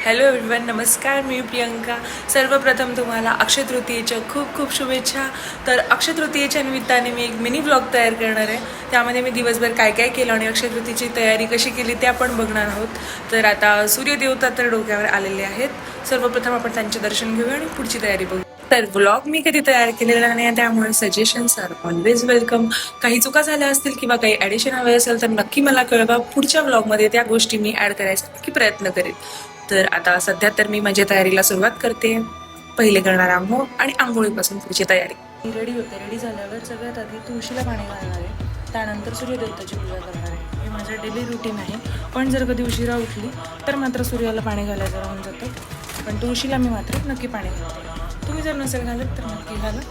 Hello everyone, नमस्कार. मी प्रियंका. सर्वप्रथम तुम्हाला अक्षय तृतीयेच्या खूप खूप शुभेच्छा. तर अक्षय तृतीयेच्या निमित्ताने मी एक मिनी ब्लॉग तयार करणार आहे. त्यामध्ये मी दिवसभर काय काय केलं आणि अक्षय तृतीयेची तयारी कशी केली ते आपण बघणार आहोत. तर आता सूर्यदेवता तर डोक्यावर आलेले आहेत. सर्वप्रथम आपण त्यांचे दर्शन घेऊया आणि पुढची तयारी बघू. तर ब्लॉग मी कधी तयार केलेला नाही, त्यामुळे सजेशन्स आर ऑलवेज वेलकम. काही चुका झाल्या असतील किंवा काही ॲडिशन हवे असेल तर नक्की मला कळवा. पुढच्या ब्लॉगमध्ये त्या गोष्टी मी ॲड करायचा नक्की प्रयत्न करेन. तर आता सध्या तर मी माझ्या तयारीला सुरुवात करते. पहिले करणार आंघोळ आणि आंघोळीपासून पुढची तयारी. रेडी होते. रेडी झाल्यावर सगळ्यात आधी तुळशीला पाणी घालणार आहे, त्यानंतर सूर्यदेवताची पूजा करणार आहे. हे माझं डेली रुटीन आहे. पण जर कधी उशिरा उठली तर मात्र सूर्याला पाणी घालायचं राहून जातं. पण तुळशीला मी मात्र नक्की पाणी घालते. तुम्ही जर नसेल घालत तर नक्की घाला.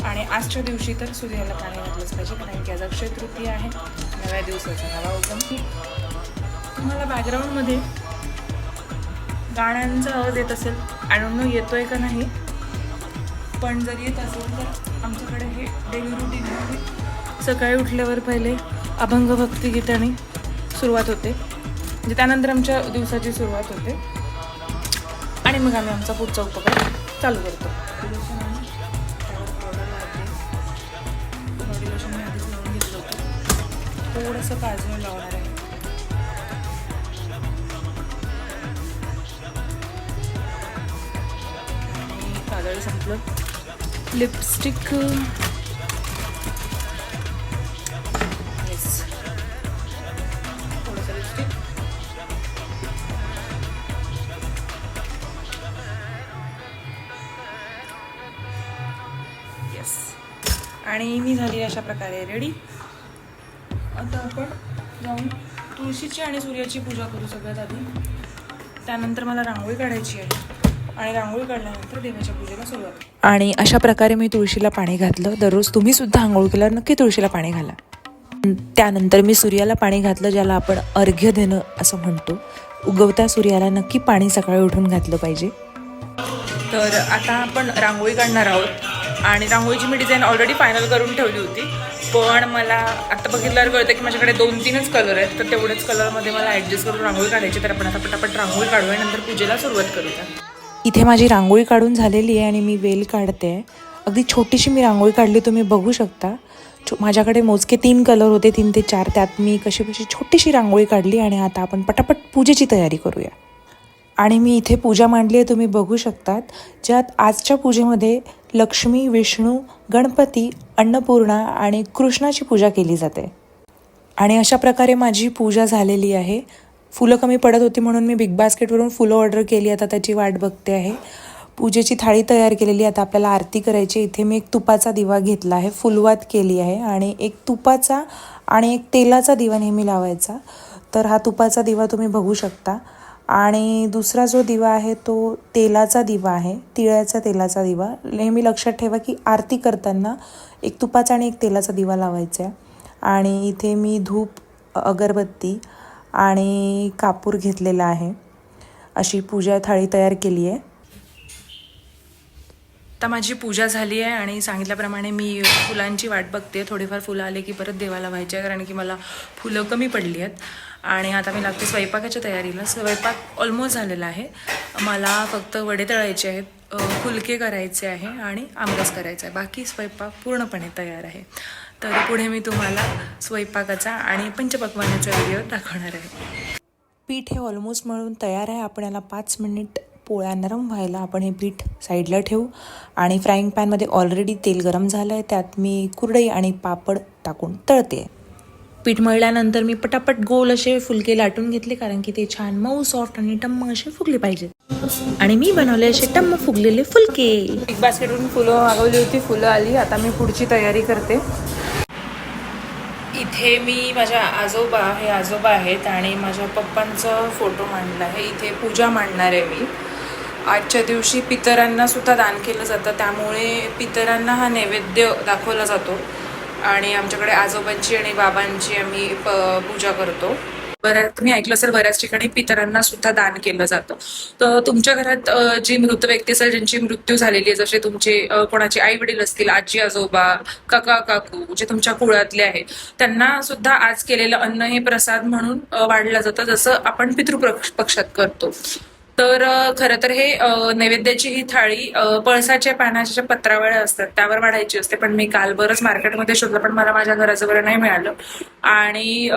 आणि आजच्या दिवशी तर सूर्याला पाणी घातलंच पाहिजे, कारण की आज अक्षय तृतीय आहे. नव्या दिवसाचा नवा उगम. तुम्हाला बॅकग्राऊंडमध्ये गाण्यांचा आवाज येत असेल, आय डोंट नो येतोय का नाही, पण जर येत असेल तर आमच्याकडे हे डेली रुटीन आहे. सकाळी उठल्यावर पहिले अभंग भक्तिगीताने सुरुवात होते, म्हणजे त्यानंतर आमच्या दिवसाची सुरुवात होते आणि मग आम्ही आमचा पुढचा उपक्रम चालू करतो. बॉडी लोशन मी आधीच लावून घेतलं होतं. थोडंसं काजळ लावणार आहे. काजळ संपलं. लिपस्टिक येस, थोडंसं लिपस्टिक. येस, आणि मी झाली अशा प्रकारे रेडी. आता आपण जाऊन तुळशीची आणि सूर्याची पूजा करू सगळ्यात आधी. त्यानंतर मला रांगोळी काढायची आहे आणि रांगोळी काढल्यानंतर देवाच्या पूजेला सुरुवात. आणि अशा प्रकारे मी तुळशीला पाणी घातलं. दररोज तुम्ही सुद्धा आंघोळ केल्यावर नक्की तुळशीला पाणी घाला. त्यानंतर मी सूर्याला पाणी घातलं, ज्याला आपण अर्घ्य देणं असं म्हणतो. उगवत्या सूर्याला नक्की पाणी सकाळी उठून घातलं पाहिजे. तर आता आपण रांगोळी काढणार आहोत आणि रांगोळीची मी डिझाईन ऑलरेडी फायनल करून ठेवली होती, पण मला आता बघितल्यावर कळतं की माझ्याकडे 2-3च कलर आहेत. तर तेवढेच कलरमध्ये मला ॲडजस्ट करून रांगोळी काढायची. तर आपण आता पटापट रांगोळी काढूया, नंतर पूजेला सुरुवात करूया. इथे माझी रांगोळी काढून झालेली आहे आणि मी वेल काढते आहे. अगदी छोटीशी मी रांगोळी काढली, तुम्ही बघू शकता. माझ्याकडे मोजके 3 कलर होते, 3 ते 4. त्यात मी कशी छोटीशी रांगोळी काढली आणि आता आपण पटापट पूजेची तयारी करूया. आणि मी इथे पूजा मांडली आहे, तुम्ही बघू शकतात. ज्यात आजच्या पूजेमध्ये लक्ष्मी, विष्णू, गणपती, अन्नपूर्णा आणि कृष्णाची पूजा केली जाते. आणि अशा प्रकारे माझी पूजा झालेली आहे. फुलं कमी पडत होती म्हणून मी बिग बास्केटवरून फुलं ऑर्डर केली. आता त्याची वाट बघते आहे. पूजेची थाळी तयार केलेली. आता आपल्याला आरती करायची. इथे मी एक तुपाचा दिवा घेतला आहे, फुलवात केली आहे आणि एक तुपाचा आणि एक तेलाचा दिवा नेहमी लावायचा. तर हा तुपाचा दिवा तुम्ही बघू शकता. आणि दुसरा जो दिवा आहे तो तेलाचा दिवा आहे, तिळाचा तेलाचा दिवा. नेहमी लक्षात ठेवा की आरती करताना एक तुपाचा आणि एक तेलाचा दिवा लावायचा आहे. आणि इथे मी धूप, अगरबत्ती आणि कापूर घेतलेला आहे. अशी पूजा थाळी तयार केली आहे. आता माझी पूजा झाली आहे आणि सांगितल्याप्रमाणे मी फुलांची वाट बघते. थोडेफार फुलं आले की परत देवाला व्हायचे आहे, कारण की मला फुलं कमी पडली आहेत. आणि आता मी लागते स्वयंपाकाच्या तयारीला. स्वयंपाक ऑलमोस्ट झालेला आहे. मला फक्त वडे तळायचे आहेत, फुलके करायचे आहे आणि आमरस करायचा आहे. बाकी स्वयंपाक पूर्णपणे तयार आहे. तर पुढे मी तुम्हाला स्वयंपाकाचा आणि पंचपक्वान्नाचा व्हिडिओ दाखवणार आहे. पीठ हे ऑलमोस्ट मळून तयार आहे. आपण याला 5 मिनिट पोळ्या नरम व्हायला आपण हे पीठ साईडला ठेवू. आणि फ्राईंग पॅनमध्ये ऑलरेडी तेल गरम झालं आहे, त्यात मी कुरडई आणि पापड टाकून तळते. पीठ मळल्यानंतर मी पटापट गोल असे फुलके लाटून घेतले, कारण की ते छान मऊ, सॉफ्ट आणि टम्म असे फुगले पाहिजेत. आणि मी बनवले असे टम्म फुगलेले फुलके. बिग बास्केटवरून फुलं मागवली होती, फुलं आली. आता मी पुढची तयारी करते. इथे मी माझ्या आजोबा आहेत आणि माझ्या पप्पांचा फोटो मांडला आहे. इथे पूजा मांडणार आहे मी. आजच्या दिवशी पितरांना सुद्धा दान केलं जातं, त्यामुळे पितरांना हा नैवेद्य दाखवला जातो. आणि आमच्याकडे आजोबांची आणि बाबांची आम्ही पूजा करतो. तुम्ही ऐकलं असेल, बऱ्याच ठिकाणी पितरांना सुद्धा दान केलं जातं. तर तुमच्या घरात जी मृत व्यक्ती असेल, ज्यांची मृत्यू झालेली आहे, जसे तुमचे कोणाचे आई वडील असतील, आजी आजोबा, काका काकू, जे तुमच्या कुळातले आहेत, त्यांना सुद्धा आज केलेलं अन्न हे प्रसाद म्हणून वाढलं जातं, जसं आपण पितृपक्षात करतो. तर खरं तर हे नैवेद्याची ही थाळी पळसाच्या पानाच्या ज्या पत्रावळ्या असतात त्यावर वाढायची असते, पण मी काल बरंच मार्केटमध्ये शोधलं पण मला माझ्या घराजवळ नाही मिळालं. आणि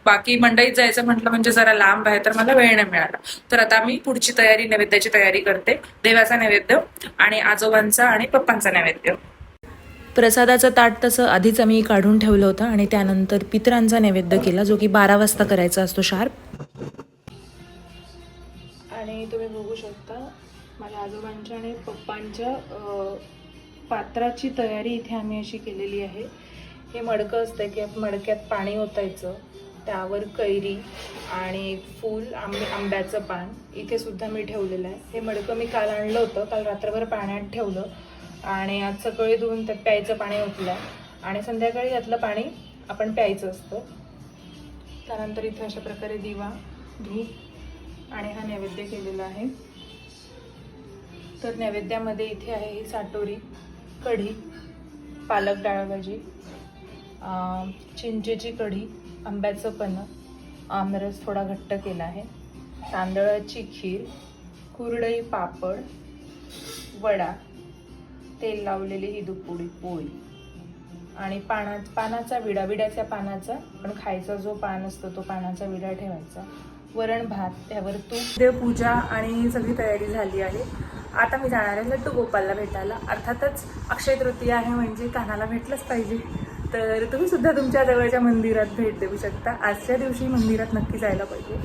बाकी मंडईत जायचं म्हटलं म्हणजे जरा लांब आहे, तर मला वेळ नाही मिळाला. तर आता मी पुढची तयारी, नैवेद्याची तयारी करते. देवाचा नैवेद्य आणि आजोबांचा आणि पप्पांचा नैवेद्य. प्रसादाचं ताट तसं आधीच आम्ही काढून ठेवलं होतं आणि त्यानंतर पितरांचा नैवेद्य केला, जो की 12 वाजता करायचा असतो शार्प. आणि तुम्ही बघू शकता माझ्या आजोबांच्या आणि पप्पांच्या पात्राची तयारी इथे आम्ही अशी केलेली आहे. हे मडकं असतं की मडक्यात पाणी ओतायचं, त्यावर कैरी आणि फूल आंब्याचं पान इथे सुद्धा मी ठेवलेलं आहे. हे मडकं मी काल आणलं होतं, काल रात्रभर पाण्यात ठेवलं आणि आज सकाळी धुवून त्यात प्यायचं पाणी ओतलं आणि संध्याकाळी यातलं पाणी आपण प्यायचं असतं. त्यानंतर इथे अशा प्रकारे दिवा, धूप आणि हा नैवेद्य केलेला आहे. तर नैवेद्यामध्ये इथे आहे ही साटोरी, कढी, पालक डाळ भाजी, चिंचेची कढी, आंब्याचं पन्ह, आमरस थोडा घट्ट केला आहे, तांदळाची खीर, कुरडई, पापड, वडा, तेल लावलेली ही दुपुडी पोळी आणि पानाचा विडा, विड्याच्या पानाचा पण खायचा जो पान असतो तो पानाचा विडा ठेवायचा, वरण भात, त्यावर तूप. देवपूजा आणि सगळी तयारी झाली आहे. आता मी जाणार आहे लड्डू गोपालला भेटायला. अर्थातच अक्षय तृतीया आहे म्हणजे कानाला भेटलंच पाहिजे. तर तुम्ही सुद्धा तुमच्या जवळच्या मंदिरात भेट देऊ शकता. आजच्या दिवशी मंदिरात नक्की जायला पाहिजे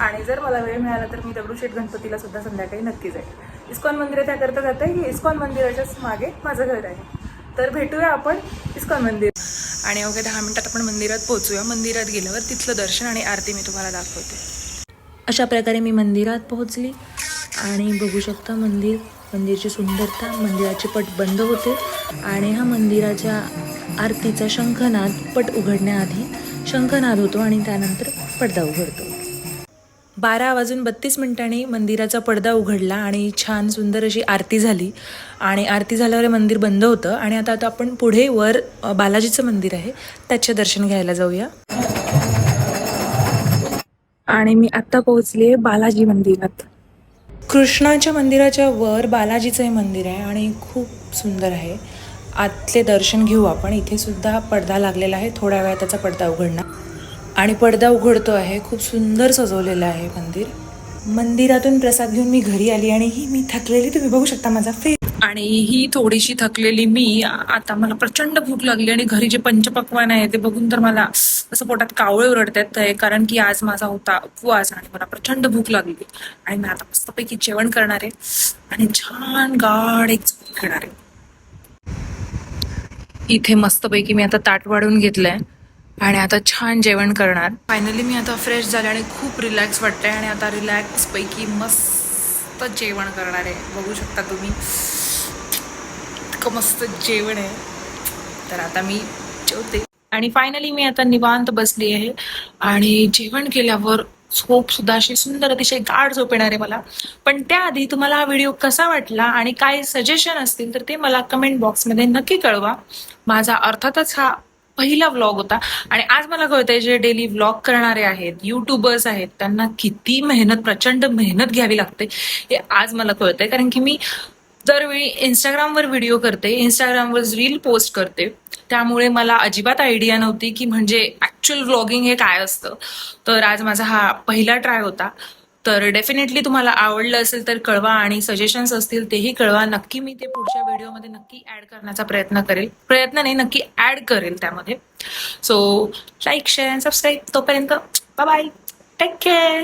आणि जर मला वेळ मिळाला तर मी दगडूशेठ गणपतीला सुद्धा संध्याकाळी नक्की जाईल. इस्कॉन मंदिरात त्याकरता जाते की इस्कॉन मंदिराच्याच मागे माझं घर आहे. तर भेटूया आपण इस्कॉन मंदिर. आणि अवघ्या 10 मिनिटात आपण मंदिरात पोहोचूया. मंदिरात गेल्यावर तिथलं दर्शन आणि आरती मी तुम्हाला दाखवते. अशा प्रकारे मी मंदिरात पोहोचली आणि बघू शकता मंदिरची सुंदरता. मंदिराचे पट बंद होते आणि हा मंदिराच्या आरतीचा शंखनाद पट उघडण्याआधी शंखनाद होतो आणि त्यानंतर पडदा उघडतो. 12:32 मंदिराचा पडदा उघडला आणि छान सुंदर अशी आरती झाली आणि आरती झाल्यावर मंदिर बंद होतं. आणि आता आपण पुढे वर बालाजीचं मंदिर आहे त्याचे दर्शन घ्यायला जाऊया. आणि मी आत्ता पोहोचले बालाजी मंदिरात. कृष्णाच्या मंदिराच्या वर बालाजीचं हे मंदिर आहे आणि खूप सुंदर आहे. आतले दर्शन घेऊ आपण. इथे सुद्धा पडदा लागलेला आहे, थोड्या वेळात त्याचा पडदा उघडणार आणि पडदा उघडतो आहे. खूप सुंदर सजवलेलं आहे मंदिर. मंदिरातून प्रसाद घेऊन मी घरी आली आणि मी थकलेली, तुम्ही बघू शकता माझा फेस. आणि ही थोडीशी थकलेली मी आता, मला प्रचंड भूक लागली आणि घरी जे पंचपक्वान आहे ते बघून तर मला असं पोटात कावळे ओरडतात, कारण की आज माझा होता उपवास आणि मला प्रचंड भूक लागली आणि मी आता मस्तपैकी जेवण करणार आहे आणि छान गाढ एक झोप घेणार आहे. इथे मस्तपैकी मी आता ताट वाढवून घेतलंय आणि आता छान जेवण करणार. फायनली मी आता फ्रेश झाले आणि खूप रिलॅक्स वाटतंय आणि आता रिलॅक्स पैकी मस्त जेवण करणार आहे. बघू शकता तुम्ही इतकं मस्त जेवण आहे. तर आता मी जेवते आणि फायनली मी आता निवांत बसली आहे आणि जेवण केल्यावर झोप सुद्धा अशी सुंदर अतिशय गाढ झोप येणार आहे मला. पण त्याआधी तुम्हाला हा व्हिडिओ कसा वाटला आणि काय सजेशन असतील तर ते मला कमेंट बॉक्समध्ये नक्की कळवा. माझा अर्थातच हा पहिला व्लॉग होता आणि आज मला कळतंय जे डेली व्लॉग करणारे आहेत, युट्यूबर्स आहेत, त्यांना किती प्रचंड मेहनत घ्यावी लागते हे आज मला कळतंय. कारण की मी दरवेळी इंस्टाग्रामवर व्हिडिओ करते, इंस्टाग्रामवर रील पोस्ट करते, त्यामुळे मला अजिबात आयडिया नव्हती की म्हणजे ऍक्च्युअल व्लॉगिंग हे काय असतं. तर आज माझा हा पहिला ट्राय होता. तर डेफिनेटली तुम्हाला आवडलं असेल तर कळवा आणि सजेशन्स असतील तेही कळवा. नक्की मी ते पुढच्या व्हिडिओमध्ये नक्की ऍड करण्याचा नक्की ऍड करेल त्यामध्ये. So like, share and subscribe. तोपर्यंत बाय बाय, टेक केअर.